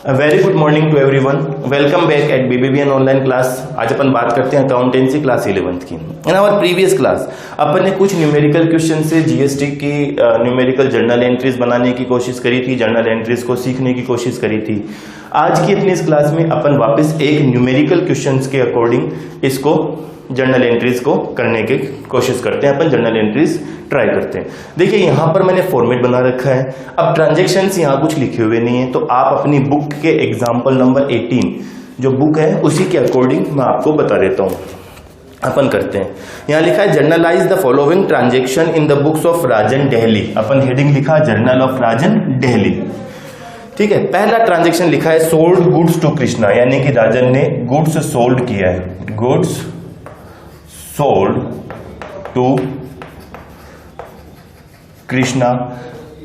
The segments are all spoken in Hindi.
Very good morning to everyone. Welcome back at BBBN online class. आज अपन बात करते हैं अकाउंटेंसी क्लास 11th की। इन आवर प्रीवियस क्लास अपन ने कुछ न्यूमेरिकल क्वेश्चन से जीएसटी की न्यूमेरिकल जर्नल एंट्रीज बनाने की कोशिश करी थी, जर्नल एंट्रीज को सीखने की कोशिश करी थी। आज की अपनी इस क्लास में अपन वापस एक न्यूमेरिकल क्वेश्चन के अकॉर्डिंग इसको जर्नल एंट्रीज को करने की कोशिश करते हैं। अपन जर्नल एंट्रीज ट्राई करते हैं। देखिए यहाँ पर मैंने फॉर्मेट बना रखा है। अब ट्रांजैक्शंस यहाँ कुछ लिखे हुए नहीं है, तो आप अपनी बुक के एग्जाम्पल नंबर 18 जो बुक है उसी के अकॉर्डिंग मैं आपको बता देता हूँ। अपन करते हैं। यहाँ लिखा है generalized the following transaction in the books of Rajan Delhi. Upon heading लिखा जर्नल ऑफ राजन डेहली। ठीक है, पहला ट्रांजेक्शन लिखा है सोल्ड गुड्स टू कृष्णा, यानी कि राजन ने गुड्स सोल्ड किया है। Goods sold to Krishna,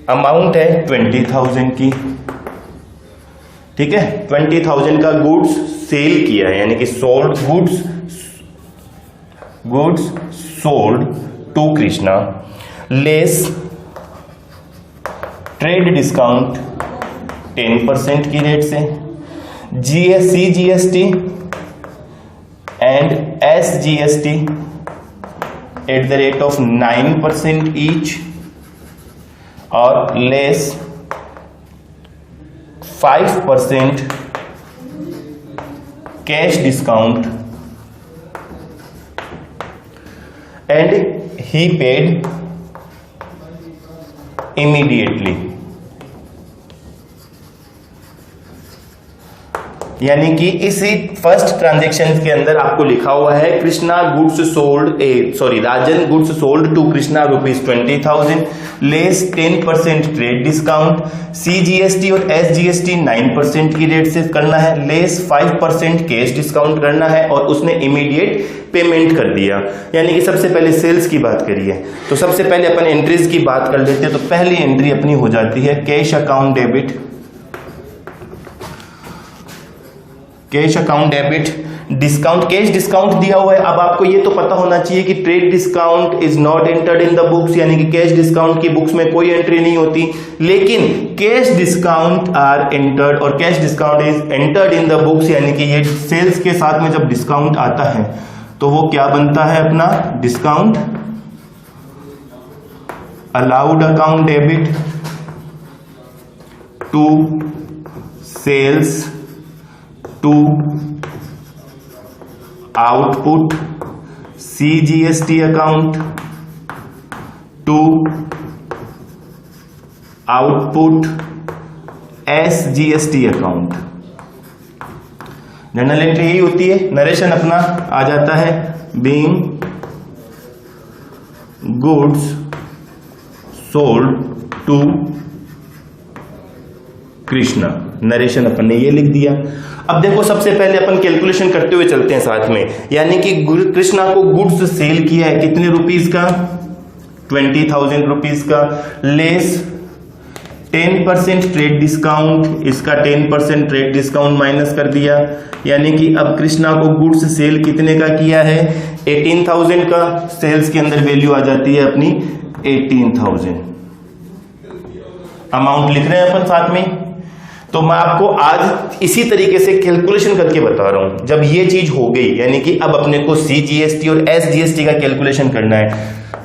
amount है 20,000 की। ठीक है, 20,000 का गुड्स सेल किया है, यानी कि sold goods sold to Krishna less trade discount 10% की रेट से, CGST and SGST at the rate of 9% each, और less 5% cash discount, and he paid immediately. यानी कि इसी फर्स्ट ट्रांजेक्शन के अंदर आपको लिखा हुआ है Krishna goods sold Rajan goods sold to Krishna ₹20,000 less 10% trade discount, CGST और SGST 9% की रेट से करना है, लेस 5% कैश डिस्काउंट करना है, और उसने इमीडिएट पेमेंट कर दिया। यानी कि सबसे पहले सेल्स की बात करिए तो सबसे पहले अपन एंट्रीज की बात कर लेते हैं। तो पहली एंट्री अपनी हो जाती है cash account debit. Cash account debit, discount, cash discount दिया हुआ है। अब आपको ये तो पता होना चाहिए कि trade discount is not entered in the books, यानी कि कैश डिस्काउंट की बुक्स में कोई एंट्री नहीं होती, लेकिन कैश डिस्काउंट आर एंटर्ड, और cash discount is entered in the books, यानी कि ये सेल्स के साथ में जब डिस्काउंट आता है तो वो क्या बनता है अपना discount. Allowed account debit to sales to output CGST account to output SGST account. Journal entry यही होती है। नरेशन अपना आ जाता है being goods sold to Krishna. Narration अपन ने ये लिख दिया। अब देखो सबसे पहले अपन कैलकुलेशन करते हुए चलते हैं साथ में, यानी कि कृष्णा को गुड्स सेल किया है कितने रुपीस का, 20,000 रुपीस का, लेस 10% ट्रेड डिस्काउंट, इसका 10% ट्रेड डिस्काउंट माइनस कर दिया, यानी कि अब कृष्णा को गुड्स सेल कितने का किया है 18,000 का। सेल्स के अंदर वैल्यू आ जाती है अपनी 18,000। अमाउंट लिख रहे हैं अपन साथ में। तो मैं आपको आज इसी तरीके से कैलकुलेशन करके बता रहा हूं। जब ये चीज हो गई, यानी कि अब अपने को CGST और SGST का कैलकुलेशन करना है,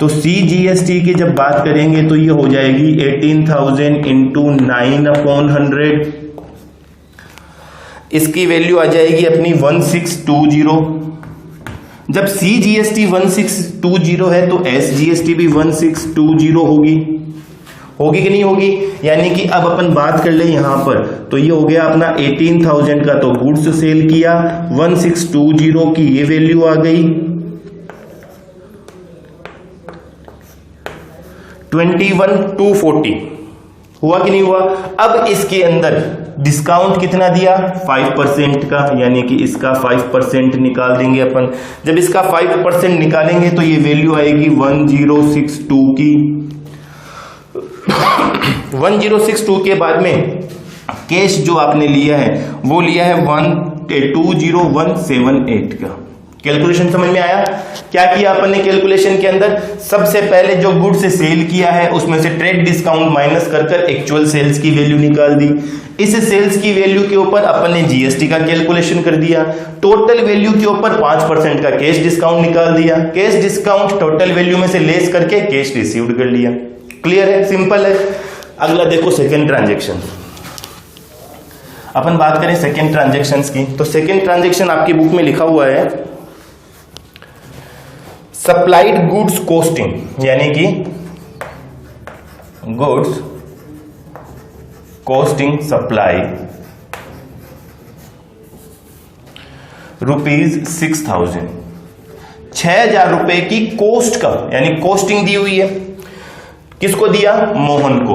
तो CGST की जब बात करेंगे तो ये हो जाएगी 18,000 इंटू 9/100। इसकी वैल्यू आ जाएगी अपनी 1620। जब CGST 1620 है तो SGST भी 1620 होगी कि नहीं होगी। यानी कि अब अपन बात कर ले यहां पर, तो ये हो गया अपना 18,000 का तो गुड्स सेल किया, 1620 की ये वैल्यू आ गई, 21,240 हुआ कि नहीं हुआ। अब इसके अंदर डिस्काउंट कितना दिया 5% का, यानी कि इसका 5% निकाल देंगे अपन। जब इसका 5% निकालेंगे तो ये वैल्यू आएगी 1062 की। 1062 के बाद में कैश जो आपने लिया है वो लिया है 120178 का। कैलकुलेशन समझ में आया। क्या किया अपन ने कैलकुलेशन के अंदर? सबसे पहले जो गुड्स से सेल किया है उसमें से ट्रेड डिस्काउंट माइनस कर एक्चुअल सेल्स की वैल्यू निकाल दी। इस सेल्स की वैल्यू के ऊपर अपन ने जीएसटी का कैलकुलेशन कर दिया। टोटल वैल्यू के ऊपर 5% का कैश डिस्काउंट निकाल दिया। कैश डिस्काउंट टोटल वैल्यू में से लेस करके कैश रिसीव्ड कर लिया। क्लियर है, सिंपल है। अगला देखो सेकेंड ट्रांजेक्शन। अपन बात करें सेकेंड ट्रांजेक्शन की, तो सेकेंड ट्रांजेक्शन आपकी बुक में लिखा हुआ है सप्लाइड गुड्स कॉस्टिंग, यानी कि गुड्स कॉस्टिंग सप्लाई ₹6,000, 6,000 रुपए की कॉस्ट का, यानी कॉस्टिंग दी हुई है। किसको दिया? मोहन को।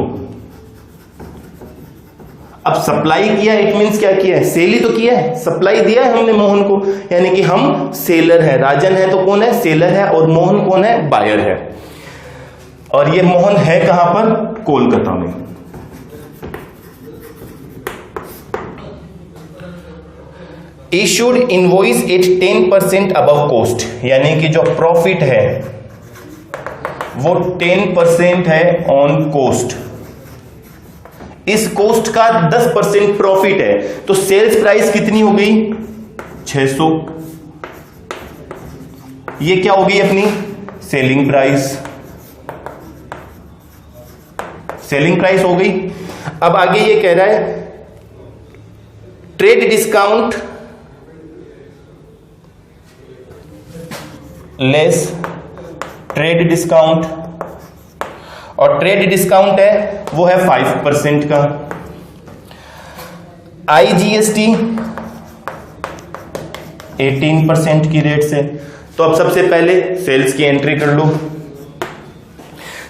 अब सप्लाई किया, इट मींस क्या किया है? सेल ही तो किया है, सप्लाई दिया है हमने मोहन को, यानी कि हम सेलर है। राजन है तो कौन है? सेलर है। और मोहन कौन है? बायर है। और ये मोहन है कहां पर? कोलकाता में। Issued invoice at 10% above cost, यानी कि जो प्रॉफिट है वो 10% है ऑन कॉस्ट। इस कॉस्ट का 10% प्रॉफिट है, तो सेल्स प्राइस कितनी हो गई? 600। ये क्या होगी अपनी सेलिंग प्राइस? सेलिंग प्राइस हो गई। अब आगे ये कह रहा है trade discount less trade discount, और ट्रेड डिस्काउंट है वो है 5% का। आईजीएसटी 18% की रेट से। तो अब सबसे पहले सेल्स की एंट्री कर लो।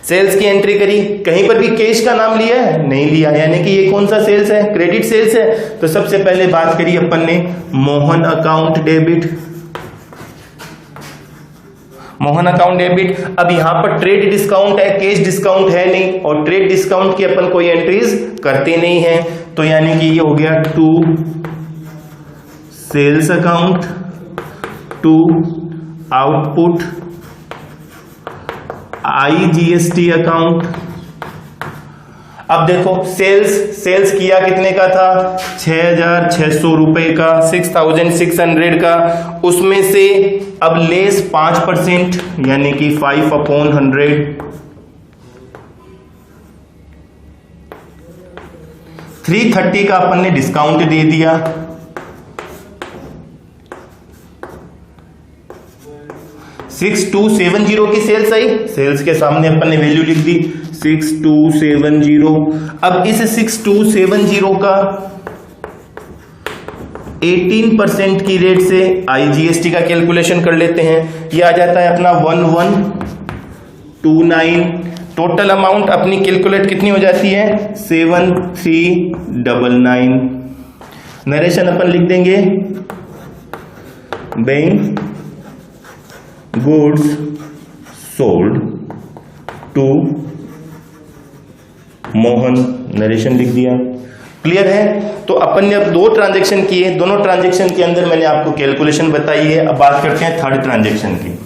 सेल्स की एंट्री करी, कहीं पर भी कैश का नाम लिया है? नहीं लिया, यानी कि ये कौन सा सेल्स है? क्रेडिट सेल्स है। तो सबसे पहले बात करी अपन ने Mohan account debit, Mohan account debit. अब यहां पर ट्रेड डिस्काउंट है, कैश डिस्काउंट है नहीं, और ट्रेड डिस्काउंट की अपन कोई एंट्रीज करते नहीं है, तो यानी कि ये हो गया to sales account, to output IGST account. अब देखो सेल्स किया कितने का था? 6,600 रुपए का, 6,600 का। उसमें से अब लेस 5%, यानी कि 5/100, 330 का अपन ने डिस्काउंट दे दिया। 6,270 की सेल्स आई, सेल्स के सामने अपन ने वैल्यू लिख दी 6,270। अब इस 6,270 का 18% की रेट से आईजीएसटी का कैलकुलेशन कर लेते हैं। ये आ जाता है अपना 1129। टोटल अमाउंट अपनी कैलकुलेट कितनी हो जाती है? 7,399। नरेशन अपन लिख देंगे bank goods sold to Mohan, narration लिख दिया। क्लियर है? तो अपन ने अब 2 ट्रांजैक्शन किए, दोनों ट्रांजैक्शन के अंदर मैंने आपको कैलकुलेशन बताई है। अब बात करते हैं थर्ड ट्रांजैक्शन की।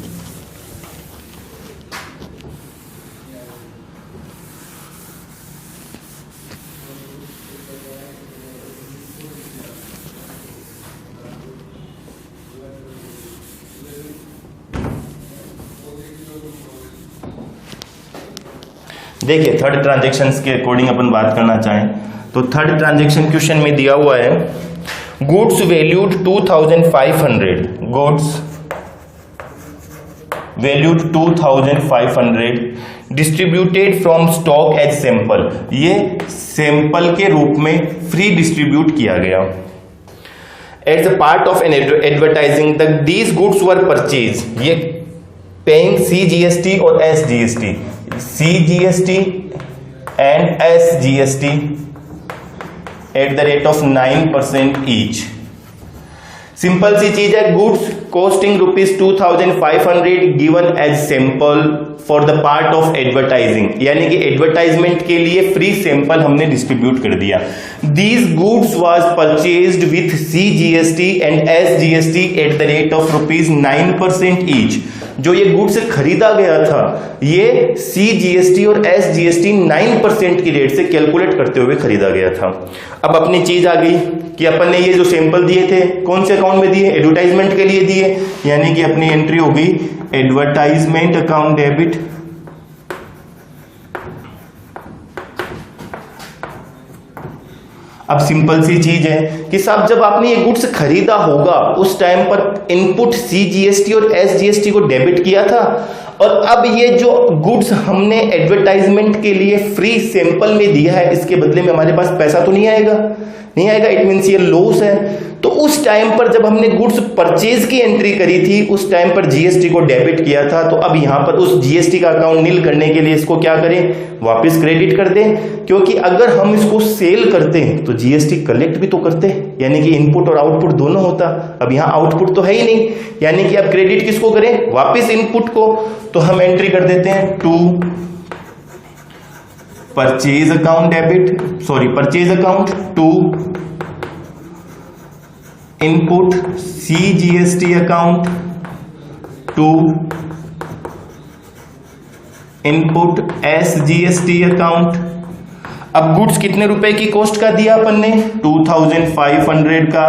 देखिए थर्ड ट्रांजैक्शन के अकॉर्डिंग अपन बात करना चाहें तो थर्ड ट्रांजैक्शन क्वेश्चन में दिया हुआ है goods valued 2,500, goods valued 2,500 distributed from stock as sample. ये सैंपल के रूप में फ्री डिस्ट्रीब्यूट किया गया। As a part of an advertising these goods were purchase, ये पेइंग CGST और SGST, CGST and SGST at the rate of 9% each। Simple सी चीज है, goods costing ₹2,500 given as sample for the part of advertising, यानी कि एडवर्टाइजमेंट के लिए फ्री सैंपल हमने डिस्ट्रीब्यूट कर दिया। These goods was purchased with CGST and SGST at the rate of ₹9% each. जो ये गुड्स खरीदा गया था ये CGST और SGST 9% की रेट से कैलकुलेट करते हुए खरीदा गया था। अब अपनी चीज आ गई कि अपन ने ये जो सैंपल दिए थे कौन से अकाउंट में दिए, एडवर्टाइजमेंट के लिए दिए, यानी कि अपनी एंट्री हो गई एडवर्टाइजमेंट अकाउंट डेबिट। अब सिंपल सी चीज है कि साहब जब आपने ये गुड्स खरीदा होगा उस टाइम पर इनपुट CGST और SGST को डेबिट किया था, और अब ये जो गुड्स हमने एडवर्टाइजमेंट के लिए फ्री सैंपल में दिया है इसके बदले में हमारे पास पैसा तो नहीं आएगा, नहीं आएगा, इट मींस ये लॉस है। तो उस टाइम पर जब हमने गुड्स परचेज की एंट्री करी थी उस टाइम पर GST को डेबिट किया था, तो अब यहां पर उस GST का अकाउंट नील करने के लिए इसको क्या करें, वापस क्रेडिट कर दें, क्योंकि अगर हम इसको सेल करते हैं तो GST कलेक्ट भी तो करते हैं, यानी कि इनपुट और आउटपुट दोनों होता। अब यहां आउटपुट तो है ही नहीं, यानी कि अब क्रेडिट किसको करें, वापस इनपुट को। तो हम एंट्री कर देते हैं to purchase account debit, sorry purchase account to input CGST account to input SGST account. अब गुड्स कितने रुपए की कॉस्ट का दिया अपन ने, 2500 का,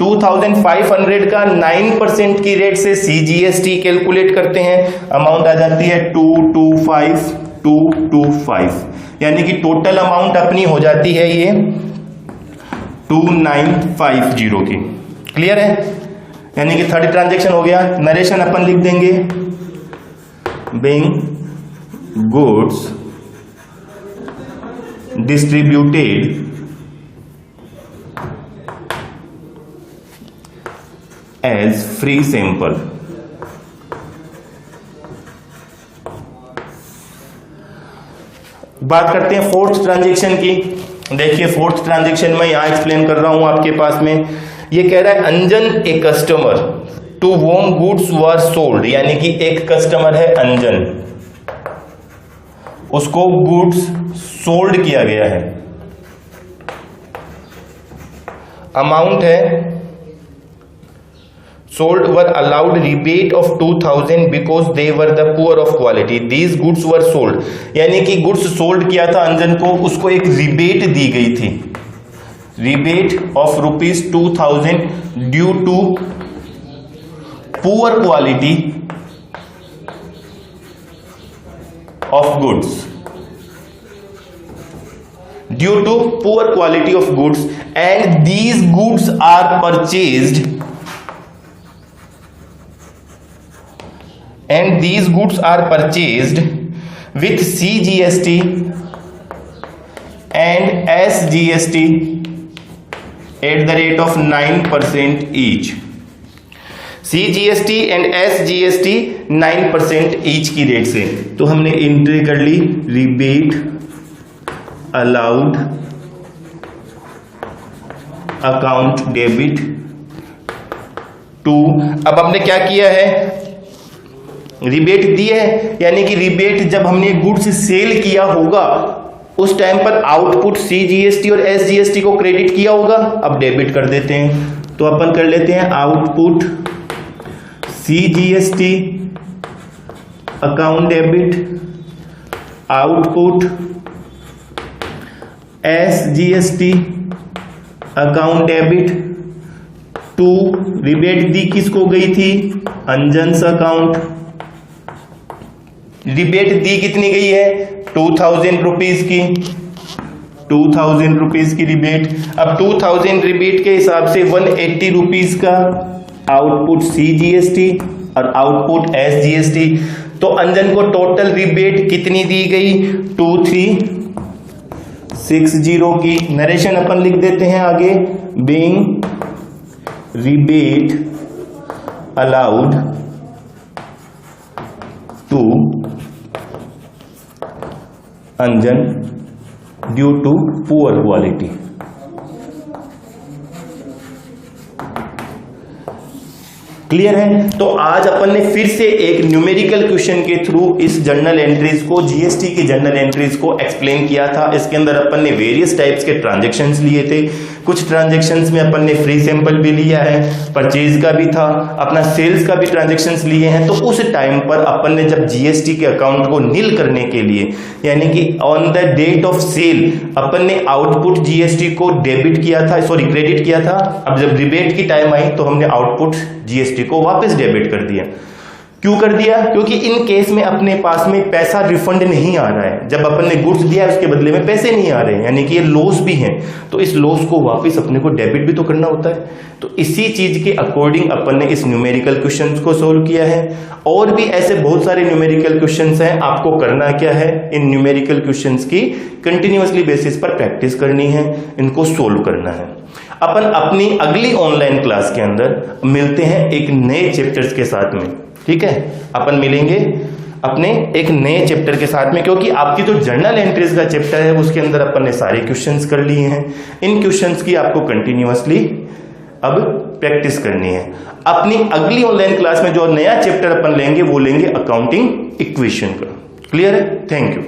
2500 का 9% की रेट से CGST कैलकुलेट करते हैं, अमाउंट आ जाती है 225, यानी कि टोटल अमाउंट अपनी हो जाती है ये 2950 की। क्लियर है, यानी कि थर्ड ट्रांजैक्शन हो गया। नरेशन अपन लिख देंगे being goods distributed as free sample. बात करते हैं फोर्थ ट्रांजैक्शन की। देखिए फोर्थ ट्रांजैक्शन में यहां एक्सप्लेन कर रहा हूं आपके पास में, ये कह रहा है Anjan a customer to whom goods were sold, यानी कि एक कस्टमर है अंजन, उसको गुड्स सोल्ड किया गया है, अमाउंट है sold were allowed rebate of 2000 because they were the poor of quality, these goods were sold, यानी कि गुड्स सोल्ड किया था अंजन को, उसको एक रिबेट दी गई थी, rebate of ₹2000 due to poor quality of goods, due to poor quality of goods, and these goods are purchased and these goods are purchased with CGST and SGST at the rate of 9% each, CGST and SGST 9% each की रेट से। तो हमने एंट्री कर ली rebate allowed account debit to, अब हमने क्या किया है, रिबेट दी है, यानी कि रिबेट जब हमने गुड्स सेल किया होगा उस टाइम पर आउटपुट CGST और SGST को क्रेडिट किया होगा, अब डेबिट कर देते हैं। तो अपन कर लेते हैं output CGST account debit, output SGST account debit to, rebate दी किसको गई थी, अंजन्स अकाउंट, रिबेट दी कितनी गई है, 2000 रुपीज की, 2000 रुपीज की रिबेट। अब 2000 रिबेट के हिसाब से 180 रुपीज का आउटपुट CGST और आउटपुट SGST, तो अंजन को टोटल रिबेट कितनी दी गई, 2360 की। नरेशन अपन लिख देते हैं आगे, being rebate allowed to Anjan due to poor quality. Clear है। तो आज अपन ने फिर से एक न्यूमेरिकल क्वेश्चन के थ्रू इस जर्नल एंट्रीज को, जीएसटी की जर्नल एंट्रीज को एक्सप्लेन किया था। इसके अंदर अपन ने वेरियस टाइप्स के ट्रांजैक्शंस लिए थे, कुछ ट्रांजेक्शन्स में अपन ने फ्री सैंपल भी लिया है, परचेज का भी था, अपना सेल्स का भी ट्रांजेक्शन्स लिए हैं। तो उस टाइम पर अपन ने जब जीएसटी के अकाउंट को नील करने के लिए, यानी कि on the date of sale अपन ने आउटपुट जीएसटी को डेबिट किया था, सॉरी क्रेडिट किया था। अब जब रिबेट की टाइम आई तो हमने आउटपुट जीएसटी को वापस डेबिट कर दिया। क्यों कर दिया? क्योंकि इन केस में अपने पास में पैसा रिफंड नहीं आ रहा है। जब अपन ने गुड्स दिया है उसके बदले में पैसे नहीं आ रहे हैं, यानी कि ये लॉस भी है, तो इस लॉस को वापस अपने को डेबिट भी तो करना होता है। तो इसी चीज के अकॉर्डिंग अपन ने इस न्यूमेरिकल क्वेश्चंस को सोल्व किया है। और भी ऐसे बहुत सारे न्यूमेरिकल क्वेश्चंस हैं। आपको करना क्या है, इन न्यूमेरिकल क्वेश्चंस की कंटिन्यूअसली बेसिस पर प्रैक्टिस करनी है, इनको सोल्व करना है। अपन अपनी अगली ऑनलाइन क्लास के अंदर मिलते हैं एक नए चैप्टर्स के साथ में, ठीक है। अपन मिलेंगे अपने एक नए चैप्टर के साथ में, क्योंकि आपकी जो जर्नल एंट्रीज का चैप्टर है उसके अंदर अपन ने सारे क्वेश्चंस कर लिए हैं। इन क्वेश्चंस की आपको कंटिन्यूअसली अब प्रैक्टिस करनी है। अपनी अगली ऑनलाइन क्लास में जो नया चैप्टर अपन लेंगे वो लेंगे अकाउंटिंग इक्वेशन का। क्लियर है? Thank you.